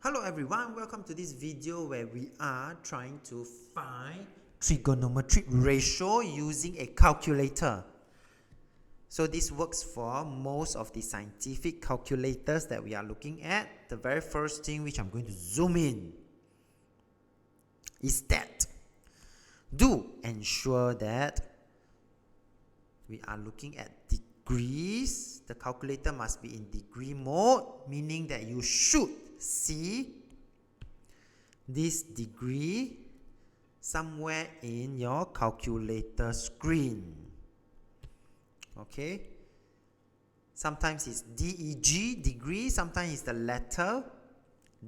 Hello everyone, welcome to this video where we are trying to find trigonometric ratio using a calculator. So this works for most of the scientific calculators that we are looking at. The very first thing which I'm going to zoom in is that do ensure that we are looking at degrees. The calculator must be in degree mode, meaning that you should see this degree somewhere in your calculator screen. Okay, sometimes it's DEG, degree, sometimes it's the letter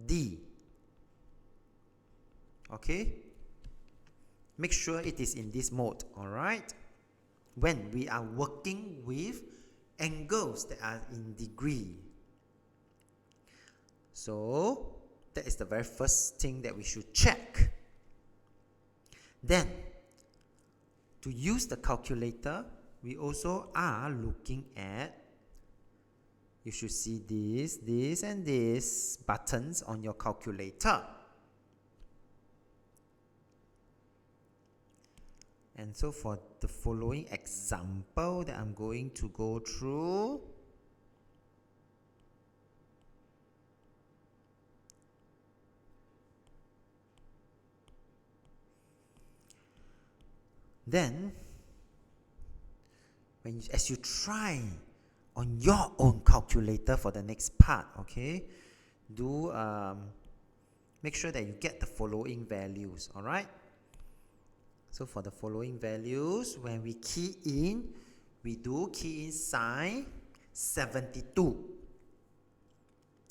D. Okay, make sure it is in this mode. Alright, when we are working with angles that are in degree. So that is the very first thing that we should check. Then, to use the calculator, we also are looking at, you should see this and this buttons on your calculator. And so for the following example that I'm going to go through, then, as you try on your own calculator for the next part, okay, do make sure that you get the following values, alright? So for the following values, when we key in, we do key in sine 72.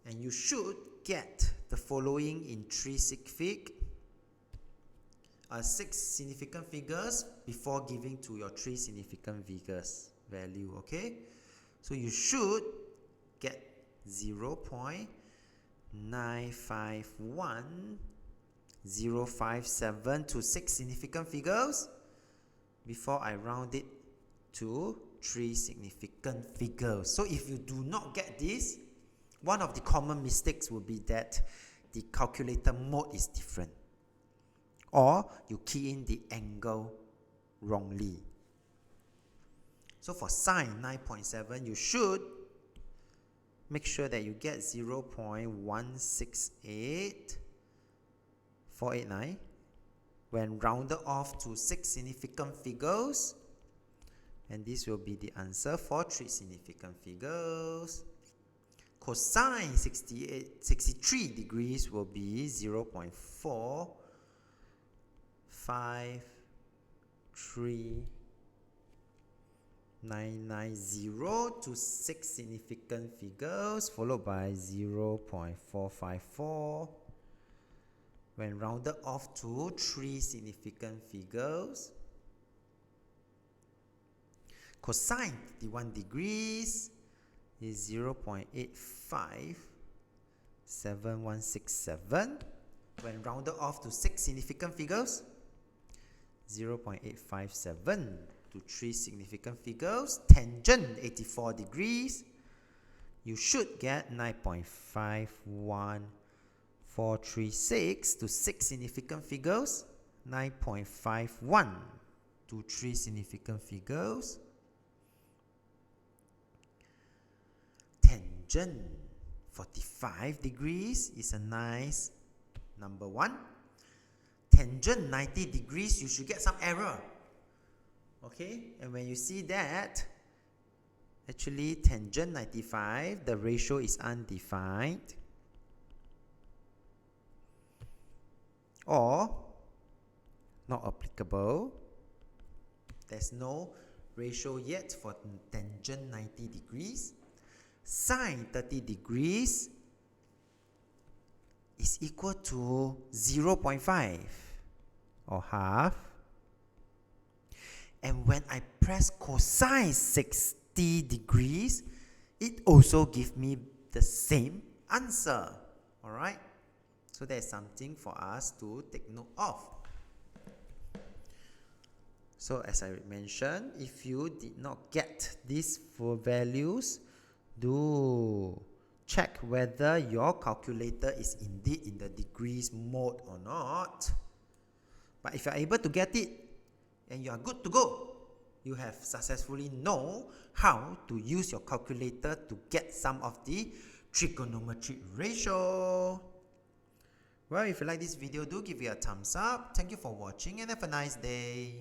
And you should get the following in 6 significant figures before giving to your 3 significant figures value, okay? So you should get 0.951057 to 6 significant figures before I round it to 3 significant figures. So if you do not get this, one of the common mistakes will be that the calculator mode is different, or you key in the angle wrongly. So for sine 9.7, you should make sure that you get 0.168489 when rounded off to 6 significant figures, and this will be the answer for 3 significant figures. Cosine 63 degrees will be 0.453990 to 6 significant figures, followed by 0.454 when rounded off to 3 significant figures. Cosine 31 degrees is 0.857167 when rounded off to 6 significant figures, 0.857 to 3 significant figures. Tangent 84 degrees, you should get 9.51436 to 6 significant figures, 9.51 to 3 significant figures. Tangent 45 degrees is a nice number 1. Tangent 90 degrees, you should get some error. Okay, and when you see that, actually tangent 95, the ratio is undefined, or not applicable. There's no ratio yet for tangent 90 degrees. Sine 30 degrees is equal to 0.5 or half. And when I press cosine 60 degrees, it also gives me the same answer. Alright? So there's something for us to take note of. So as I mentioned, if you did not get these 4 values, do check whether your calculator is indeed in the degrees mode or not. But if you are able to get it, and you are good to go, you have successfully know how to use your calculator to get some of the trigonometric ratio. Well, if you like this video, do give it a thumbs up. Thank you for watching and have a nice day.